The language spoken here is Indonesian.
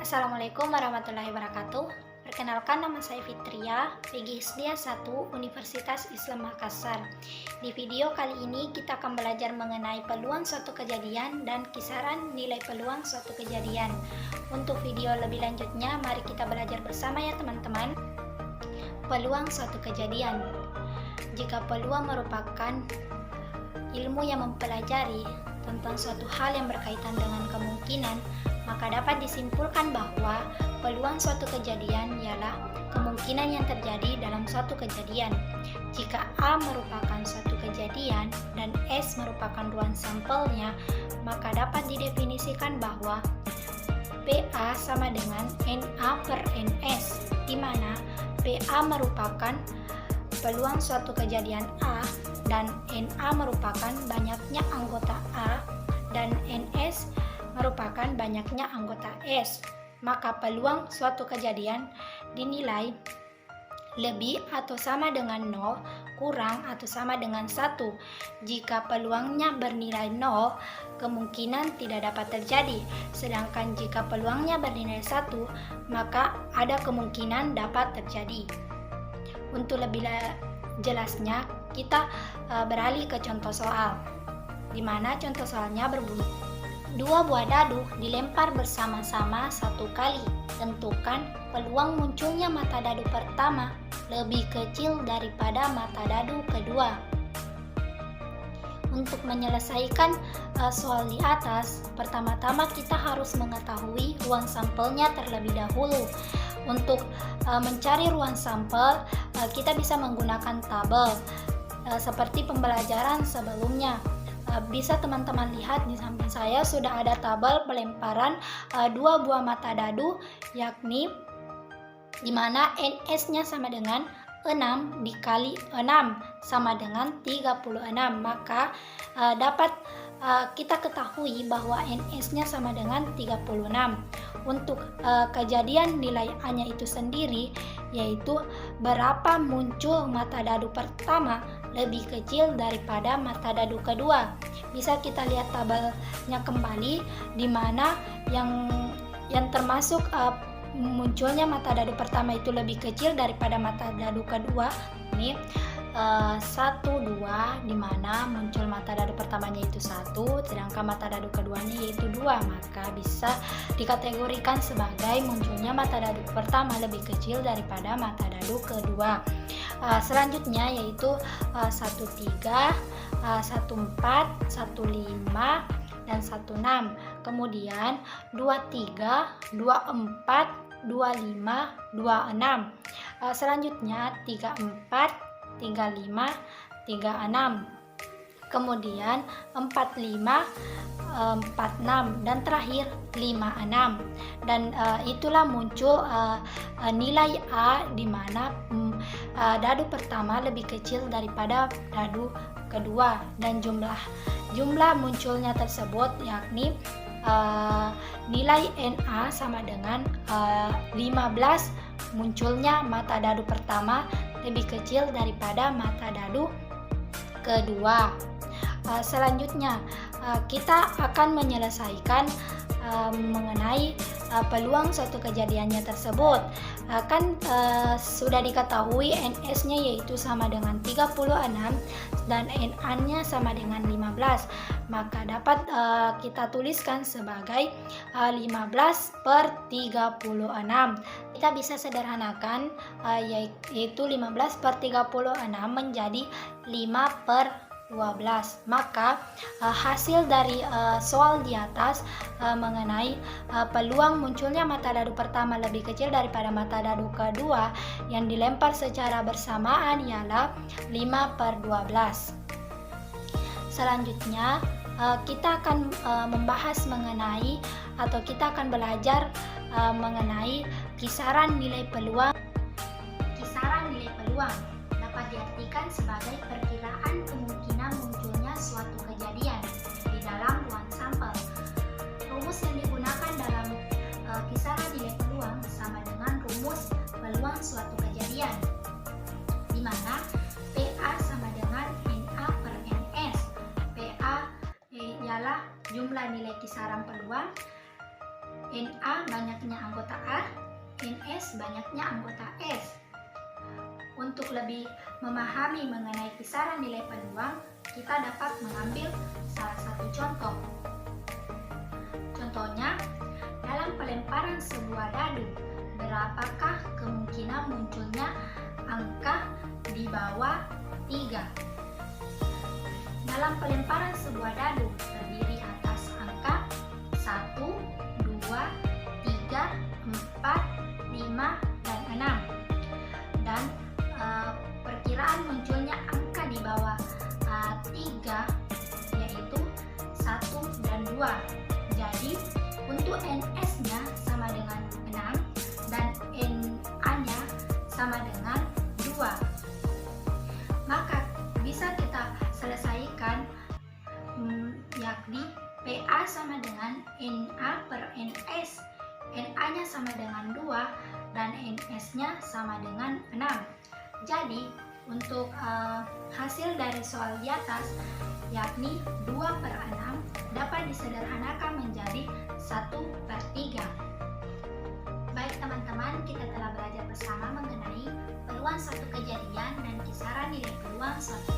Assalamualaikum warahmatullahi wabarakatuh. Perkenalkan, nama saya Fitria, PGSD 1 Universitas Islam Makassar. Di video kali ini kita akan belajar mengenai peluang suatu kejadian dan kisaran nilai peluang suatu kejadian. Untuk video lebih lanjutnya, mari kita belajar bersama ya teman-teman. Peluang suatu kejadian. Jika peluang merupakan ilmu yang mempelajari tentang suatu hal yang berkaitan dengan kemungkinan, maka dapat disimpulkan bahwa peluang suatu kejadian ialah kemungkinan yang terjadi dalam suatu kejadian. Jika A merupakan suatu kejadian dan S merupakan ruang sampelnya, maka dapat didefinisikan bahwa PA sama dengan NA per NS, di mana PA merupakan peluang suatu kejadian A dan NA merupakan banyaknya anggota A dan NS merupakan banyaknya anggota S. Maka peluang suatu kejadian dinilai lebih atau sama dengan 0, kurang atau sama dengan 1. Jika peluangnya bernilai 0, kemungkinan tidak dapat terjadi. Sedangkan jika peluangnya bernilai 1, maka ada kemungkinan dapat terjadi. Untuk lebih jelasnya, kita beralih ke contoh soal, di mana contoh soalnya berbunyi: dua buah dadu dilempar bersama-sama satu kali. Tentukan peluang munculnya mata dadu pertama lebih kecil daripada mata dadu kedua. Untuk menyelesaikan soal di atas, pertama-tama kita harus mengetahui ruang sampelnya terlebih dahulu. Untuk mencari ruang sampel, kita bisa menggunakan tabel seperti pembelajaran sebelumnya. Bisa teman-teman lihat di samping saya sudah ada tabel pelemparan dua buah mata dadu, yakni di mana NS-nya sama dengan 6 dikali 6 sama dengan 36. Maka dapat kita ketahui bahwa NS-nya sama dengan 36. Untuk kejadian nilai A-nya itu sendiri, yaitu berapa muncul mata dadu pertama lebih kecil daripada mata dadu kedua. Bisa kita lihat tabelnya kembali, di mana yang termasuk munculnya mata dadu pertama itu lebih kecil daripada mata dadu kedua. Ini 1, 2, di mana muncul mata dadu pertamanya itu 1, sedangkan mata dadu keduanya yaitu 2, maka bisa dikategorikan sebagai munculnya mata dadu pertama lebih kecil daripada mata dadu kedua. Selanjutnya yaitu 1, 3, 1, 4, 1, 5, dan 1, 6. Kemudian 2, 3, 2, 4, 2, 5, 2, 6. Selanjutnya 3, 4, 3, 5, 3, 6. Kemudian 4, 5, 4, 6, dan terakhir 5, 6. Dan itulah muncul nilai A, di mana dadu pertama lebih kecil daripada dadu kedua, dan jumlah munculnya tersebut yakni nilai NA sama dengan 15 munculnya mata dadu pertama lebih kecil daripada mata dadu kedua. Selanjutnya kita akan menyelesaikan mengenai peluang suatu kejadiannya tersebut. Sudah diketahui NS-nya yaitu sama dengan 36 dan NA-nya sama dengan 15, maka dapat kita tuliskan sebagai 15 per 36. Kita bisa sederhanakan, yaitu 15 per 36 menjadi 5 per 12. Maka hasil dari soal di atas mengenai peluang munculnya mata dadu pertama lebih kecil daripada mata dadu kedua yang dilempar secara bersamaan ialah 5 per 12. Selanjutnya kita akan membahas mengenai, atau kita akan belajar mengenai kisaran nilai peluang. Kisaran nilai peluang dapat diartikan sebagai perkiraan kemungkinan munculnya suatu kejadian di dalam ruang sampel. Rumus yang digunakan dalam kisaran nilai peluang sama dengan rumus peluang suatu kejadian, di mana PA sama dengan NA per NS. PA ialah jumlah nilai kisaran peluang, Na banyaknya anggota A, Ns banyaknya anggota S. Untuk lebih memahami mengenai kisaran nilai peluang, kita dapat mengambil salah satu contoh. Contohnya, dalam pelemparan sebuah dadu, berapakah kemungkinan munculnya angka di bawah 3? Dalam pelemparan sebuah dadu terdiri atas angka 1, 2, 3, 4, 5, dan 6. Dan perkiraan munculnya angka di bawah 3 yaitu 1 dan 2. Jadi untuk NS-nya sama dengan 6 dan NA-nya sama dengan 2. Maka bisa kita selesaikan yakni PA sama dengan NA per NS. NA-nya sama dengan 2 dan NS-nya sama dengan 6. Jadi untuk hasil dari soal di atas yakni 2 per 6 dapat disederhanakan menjadi 1 per 3. Baik teman-teman, kita telah belajar bersama mengenai peluang suatu kejadian dan kisaran nilai peluang suatu